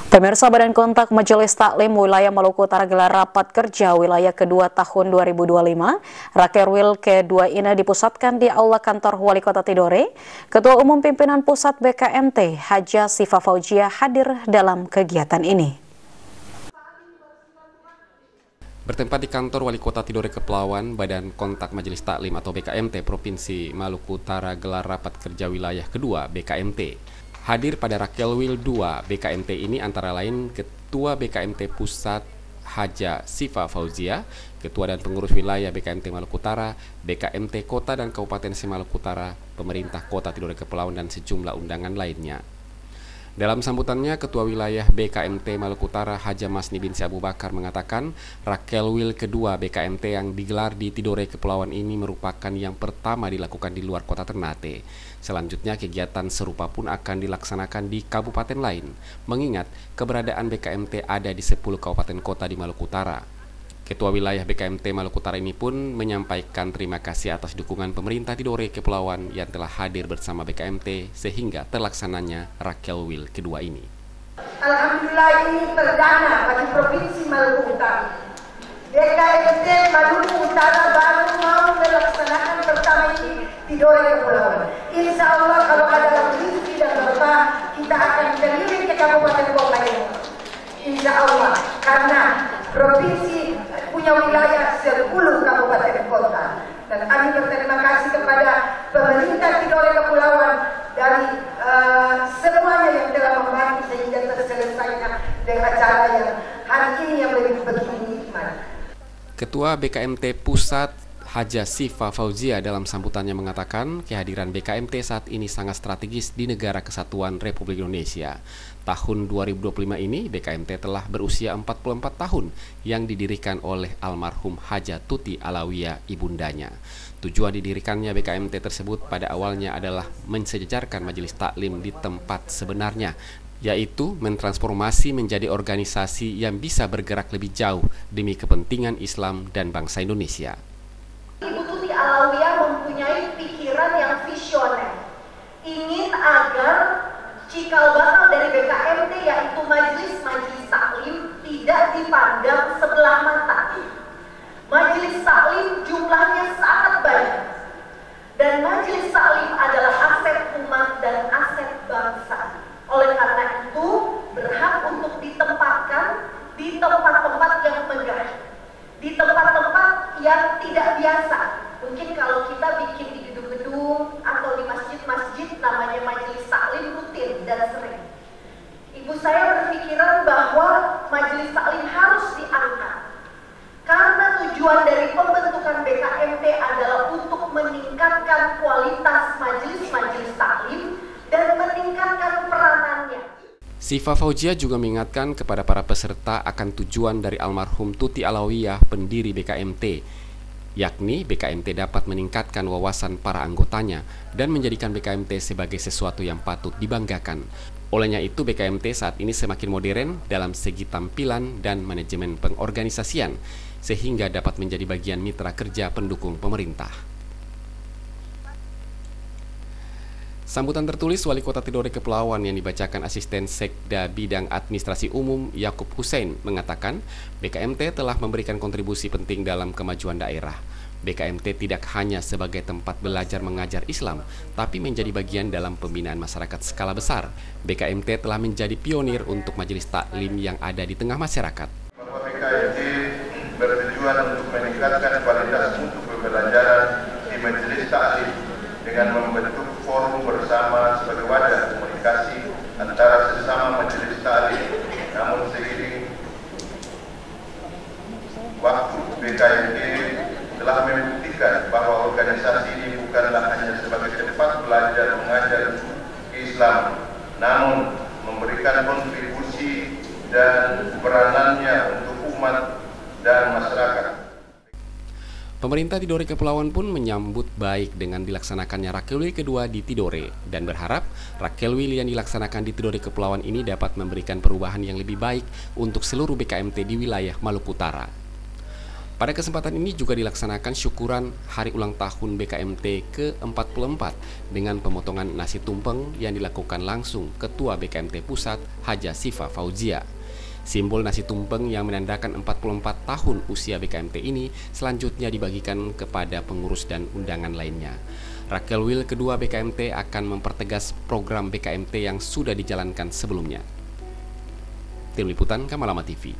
Pemirsa, Badan Kontak Majelis Taklim Wilayah Maluku Utara gelar rapat kerja wilayah kedua tahun 2025. Rakerwil kedua ini dipusatkan di Aula Kantor Wali Kota Tidore. Ketua Umum Pimpinan Pusat BKMT, Haja Sifa Fauzia, hadir dalam kegiatan ini. Bertempat di kantor Wali Kota Tidore Kepulauan, Badan Kontak Majelis Taklim atau BKMT Provinsi Maluku Utara gelar rapat kerja wilayah kedua BKMT. Hadir pada Rakerwil 2 BKMT ini antara lain Ketua BKMT Pusat Haja Sifa Fauzia, Ketua dan Pengurus Wilayah BKMT Maluku Utara, BKMT Kota dan Kabupaten Maluku Utara, Pemerintah Kota Tidore Kepulauan dan sejumlah undangan lainnya. Dalam sambutannya, Ketua Wilayah BKMT Maluku Utara Haja Masni Binsi Abu Bakar mengatakan Rakerwil kedua BKMT yang digelar di Tidore Kepulauan ini merupakan yang pertama dilakukan di luar kota Ternate. Selanjutnya kegiatan serupa pun akan dilaksanakan di kabupaten lain, mengingat keberadaan BKMT ada di 10 kabupaten kota di Maluku Utara. Ketua Wilayah BKMT Maluku Utara ini pun menyampaikan terima kasih atas dukungan pemerintah Tidore Kepulauan yang telah hadir bersama BKMT sehingga terlaksananya Rakerwil kedua ini. Alhamdulillah, ini perdana bagi Provinsi Maluku Utara. BKMT Maluku Utara baru mau melaksanakan pertama ini Tidore Kepulauan. Insya Allah kalau ada rezeki dan berkah, kita akan keliling ke kabupaten kota ini. Insya Allah, karena provinsi punya wilayah 10 kabupaten kota. Dan kami berterima kasih kepada pemerintah Tidore Kepulauan dari semuanya yang telah membantu sehingga terselesaikan dengan acara yang hari ini yang begitu nikmat. Ketua BKMT Pusat Haja Sifa Fauzia dalam sambutannya mengatakan kehadiran BKMT saat ini sangat strategis di Negara Kesatuan Republik Indonesia. Tahun 2025 ini BKMT telah berusia 44 tahun yang didirikan oleh almarhum Haja Tuti Alawiyah ibundanya. Tujuan didirikannya BKMT tersebut pada awalnya adalah mensejajarkan majelis taklim di tempat sebenarnya, yaitu mentransformasi menjadi organisasi yang bisa bergerak lebih jauh demi kepentingan Islam dan bangsa Indonesia. Ibu Tuti Alawiyah mempunyai pikiran yang visioner, ingin agar cikal bakal dari BKMT yaitu majelis-majelis taklim tidak dipandang sebelah mata. Majelis taklim jumlahnya sangat banyak, dan majelis taklim adalah aset umat dan aset bangsa. Oleh karena itu berhak untuk ditempatkan di tempat-tempat yang megah, di tempat-tempat yang tidak biasa. Mungkin kalau kita bikin di gedung-gedung atau di masjid-masjid namanya majelis taklim rutin dan sering. Ibu saya berpikiran bahwa majelis taklim harus diangkat karena tujuan dari pembentukan BKMT adalah untuk meningkatkan kualitas majelis-majelis taklim dan meningkatkan peranannya. Sifa Fauzia juga mengingatkan kepada para peserta akan tujuan dari almarhum Tuti Alawiyah pendiri BKMT, yakni BKMT dapat meningkatkan wawasan para anggotanya dan menjadikan BKMT sebagai sesuatu yang patut dibanggakan. Olehnya itu BKMT saat ini semakin modern dalam segi tampilan dan manajemen pengorganisasian, sehingga dapat menjadi bagian mitra kerja pendukung pemerintah. Sambutan tertulis Wali Kota Tidore Kepulauan yang dibacakan Asisten Sekda Bidang Administrasi Umum Yakub Hussein mengatakan BKMT telah memberikan kontribusi penting dalam kemajuan daerah. BKMT tidak hanya sebagai tempat belajar mengajar Islam, tapi menjadi bagian dalam pembinaan masyarakat skala besar. BKMT telah menjadi pionir untuk majelis taklim yang ada di tengah masyarakat. Bahwa BKMT bertujuan untuk meningkatkan kualitas mutu pembelajaran di majelis taklim dengan membentuk forum bersama sebagai wadah komunikasi antara sesama majelis taklim. Namun seiring waktu BKMT telah membuktikan bahwa organisasi ini bukanlah hanya sebagai tempat belajar mengajar Islam, namun memberikan kontribusi dan peranannya untuk umat dan masyarakat. Pemerintah Tidore Kepulauan pun menyambut baik dengan dilaksanakannya Rakerwil kedua di Tidore dan berharap Rakerwil yang dilaksanakan di Tidore Kepulauan ini dapat memberikan perubahan yang lebih baik untuk seluruh BKMT di wilayah Maluku Utara. Pada kesempatan ini juga dilaksanakan syukuran hari ulang tahun BKMT ke-44 dengan pemotongan nasi tumpeng yang dilakukan langsung Ketua BKMT Pusat Haja Sifa Fauzia. Simbol nasi tumpeng yang menandakan 44 tahun usia BKMT ini selanjutnya dibagikan kepada pengurus dan undangan lainnya. Rakel Wil kedua BKMT akan mempertegas program BKMT yang sudah dijalankan sebelumnya. Tim Liputan Kamalama TV.